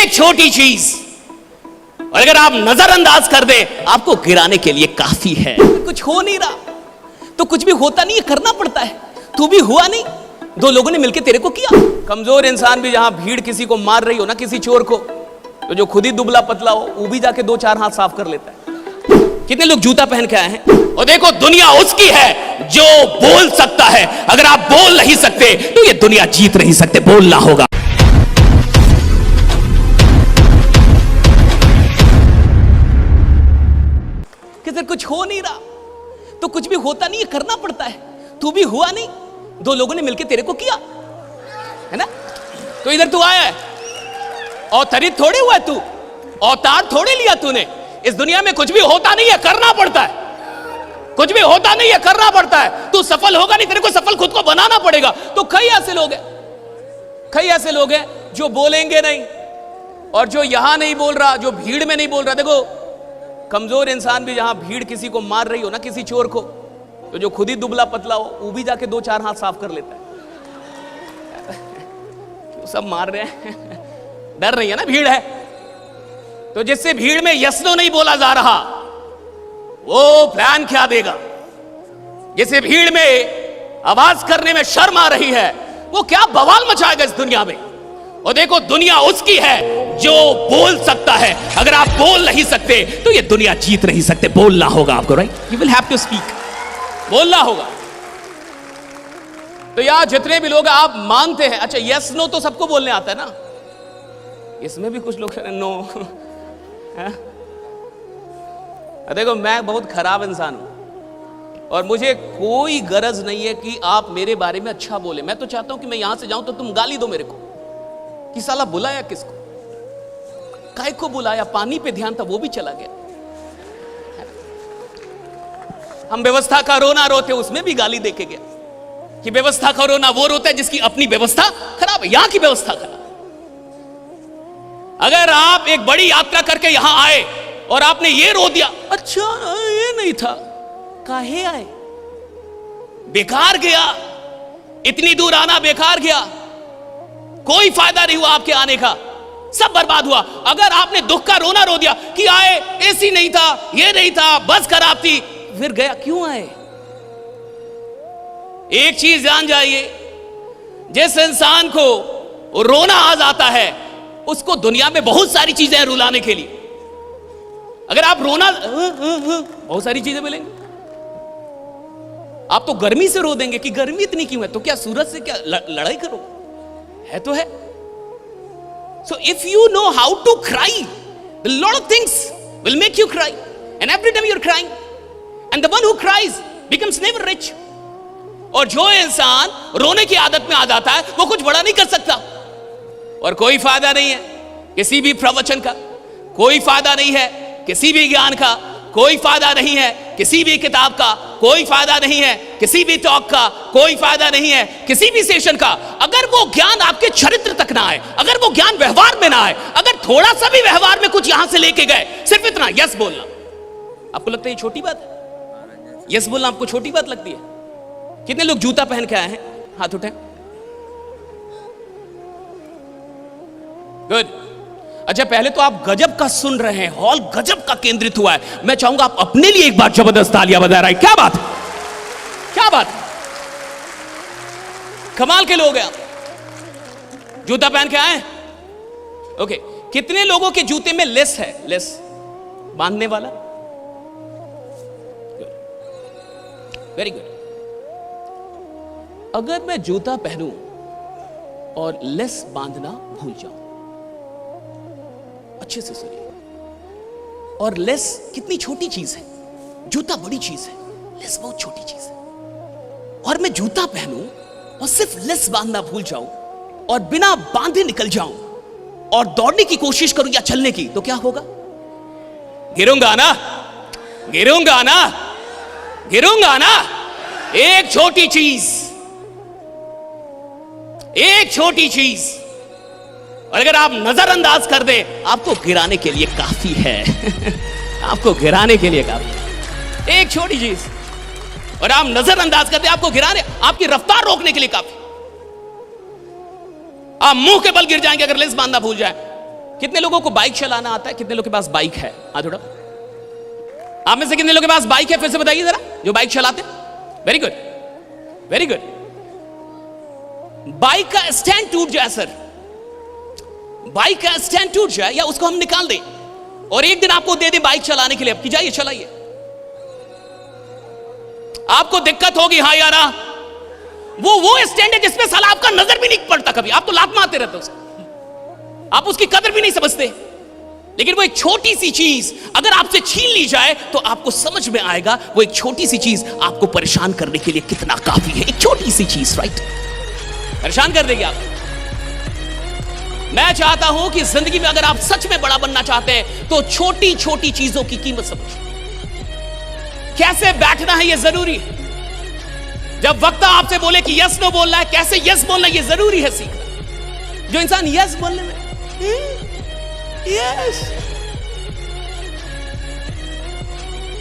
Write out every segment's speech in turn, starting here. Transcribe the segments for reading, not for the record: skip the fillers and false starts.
एक छोटी चीज और अगर आप नजरअंदाज कर दे आपको गिराने के लिए काफी है। कुछ हो नहीं रहा तो कुछ भी होता नहीं है, करना पड़ता है। तू भी हुआ नहीं, दो लोगों ने मिलकर तेरे को किया। कमजोर इंसान भी जहां भीड़ किसी को मार रही हो ना, किसी चोर को, तो जो खुद ही दुबला पतला हो वो भी जाके दो चार हाथ साफ कर लेता है। कितने लोग जूता पहन के आए हैं। और देखो दुनिया उसकी है जो बोल सकता है। अगर आप बोल नहीं सकते तो ये दुनिया जीत नहीं सकते। बोलना होगा। कि सर कुछ हो नहीं रहा तो कुछ भी होता नहीं है, करना पड़ता है। तू भी हुआ नहीं, दो लोगों ने मिलकर तेरे को किया है ना। तो इधर तू आया है, अवतरित थोड़े हुआ तू, अवतार थोड़े लिया तूने। इस दुनिया में कुछ भी होता नहीं है, करना पड़ता है। कुछ भी होता नहीं है, करना पड़ता है। तू सफल होगा नहीं, तेरे को सफल खुद को बनाना पड़ेगा। तो कई ऐसे लोग हैं जो बोलेंगे नहीं, और जो यहां नहीं बोल रहा, जो भीड़ में नहीं बोल रहा। देखो कमजोर इंसान भी जहां भीड़ किसी को मार रही हो ना, किसी चोर को, तो जो खुद ही दुबला पतला हो वो भी जाके दो चार हाथ साफ कर लेता है। सब मार रहे हैं, डर रही है ना, भीड़ है। तो जिससे भीड़ में यस नो नहीं बोला जा रहा वो प्लान क्या देगा। जिसे भीड़ में आवाज करने में शर्म आ रही है वो क्या बवाल मचाएगा इस दुनिया में। और देखो दुनिया उसकी है जो बोल सकता है। अगर आप बोल नहीं सकते तो ये दुनिया जीत नहीं सकते। बोलना होगा आपको, right. You will have to speak, बोलना होगा। तो यार जितने भी लोग आप मानते हैं, अच्छा यस नो तो सबको बोलने आता है ना, इसमें भी कुछ लोग नो। देखो मैं बहुत खराब इंसान हूं और मुझे कोई गरज नहीं है कि आप मेरे बारे में अच्छा बोले। मैं तो चाहता हूं कि मैं यहां से जाऊं तो तुम गाली दो मेरे को कि साला बुलाया किसको, काय को बुलाया। पानी पे ध्यान था वो भी चला गया। हम व्यवस्था का रोना रोते, उसमें भी गाली देके गया कि व्यवस्था का रोना वो रोता है जिसकी अपनी व्यवस्था खराब है। यहां की व्यवस्था खराब। अगर आप एक बड़ी यात्रा करके यहां आए और आपने ये रो दिया, अच्छा ये नहीं था, काहे आए, बेकार गया, इतनी दूर आना बेकार गया, कोई फायदा नहीं हुआ आपके आने का, सब बर्बाद हुआ। अगर आपने दुख का रोना रो दिया कि आए, एसी नहीं था, ये नहीं था, बस खराब थी, फिर गया, क्यों आए। एक चीज जान जाइए, जिस इंसान को रोना आ जाता है उसको दुनिया में बहुत सारी चीजें हैं रुलाने के लिए। अगर आप रोना, बहुत सारी चीजें मिलेंगी। आप तो गर्मी से रो देंगे कि गर्मी इतनी क्यों है, तो क्या सूरज से क्या लड़ाई करो, है तो है। So if you know how to cry, a lot of things will make you cry, and every time you're crying, and the one who cries becomes never rich. और जो इंसान रोने की आदत में आ जाता है वो कुछ बड़ा नहीं कर सकता। और कोई फायदा नहीं है किसी भी प्रवचन का, कोई फायदा नहीं है किसी भी ज्ञान का, कोई फायदा नहीं है किसी भी किताब का, कोई फायदा नहीं है किसी भी टॉक का, कोई फायदा नहीं है किसी भी सेशन का, अगर वो ज्ञान आपके चरित्र तक ना आए, अगर वो ज्ञान व्यवहार में ना आए। अगर थोड़ा सा भी व्यवहार में कुछ यहां से लेके गए, सिर्फ इतना यस बोलना, आपको लगता है ये छोटी बात है? यस बोलना आपको छोटी बात लगती है? कितने लोग जूता पहन के आए हैं, हाथ उठाएं। गुड। अच्छा पहले तो आप गजब का सुन रहे हैं, हॉल गजब का केंद्रित हुआ है। मैं चाहूंगा आप अपने लिए एक बार जबरदस्त तालियां बजा रहे हैं। क्या बात, क्या बात, कमाल के लोग हैं आप। जूता पहन के आए, ओके। कितने लोगों के जूते में लेस है, लेस बांधने वाला? Very good. अगर मैं जूता पहनूं और लेस बांधना भूल जाऊं, अच्छे से सुनिए, और लेस कितनी छोटी चीज है, जूता बड़ी चीज है, लेस बहुत छोटी चीज है। और मैं जूता पहनूं और सिर्फ लेस बांधना भूल जाऊं और बिना बांधे निकल जाऊं और दौड़ने की कोशिश करूं या चलने की, तो क्या होगा? गिरूंगा ना, गिरूंगा ना, गिरूंगा ना। एक छोटी चीज, एक छोटी चीज, और अगर आप नजरअंदाज कर दे आपको गिराने के लिए काफी है। आपको गिराने के लिए काफी, एक छोटी चीज, और आप नजरअंदाज कर दे आपको गिराने, आपकी रफ्तार रोकने के लिए काफी। आप मुंह के बल गिर जाएंगे अगर लेंस बांधना भूल जाए। कितने लोगों को बाइक चलाना आता है? कितने लोगों के पास बाइक है? थोड़ा आप में से कितने लोगों के पास बाइक है? फिर से बताइए जरा, जो बाइक चलाते। Very good, very good. Bike का स्टैंड टूट जाए सर, बाइक का स्टैंड टूट जाए या उसको हम निकाल दें और एक दिन आपको दे दें बाइक चलाने के लिए, आपकी जाइए चलाइए, आपको दिक्कत होगी। हाँ यारा, वो स्टैंड है जिसमें साला आपका नजर भी नहीं पड़ता कभी, आप तो लात मारते रहते हो, आप उसकी कदर भी नहीं समझते। लेकिन वो एक छोटी सी चीज अगर आपसे छीन ली जाए तो आपको समझ में आएगा वो एक छोटी सी चीज आपको परेशान करने के लिए कितना काफी है। एक छोटी सी चीज, राइट, परेशान कर देगी आप। मैं चाहता हूं कि जिंदगी में अगर आप सच में बड़ा बनना चाहते हैं तो छोटी छोटी चीजों की कीमत समझिए। कैसे बैठना है ये जरूरी है। जब वक्ता आपसे बोले कि यस नो बोलना है, कैसे यस बोलना ये जरूरी है सीखना। जो इंसान यस बोलने में यस,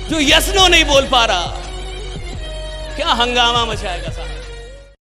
जो यस नो नहीं बोल पा रहा, क्या हंगामा मचाएगा साहब।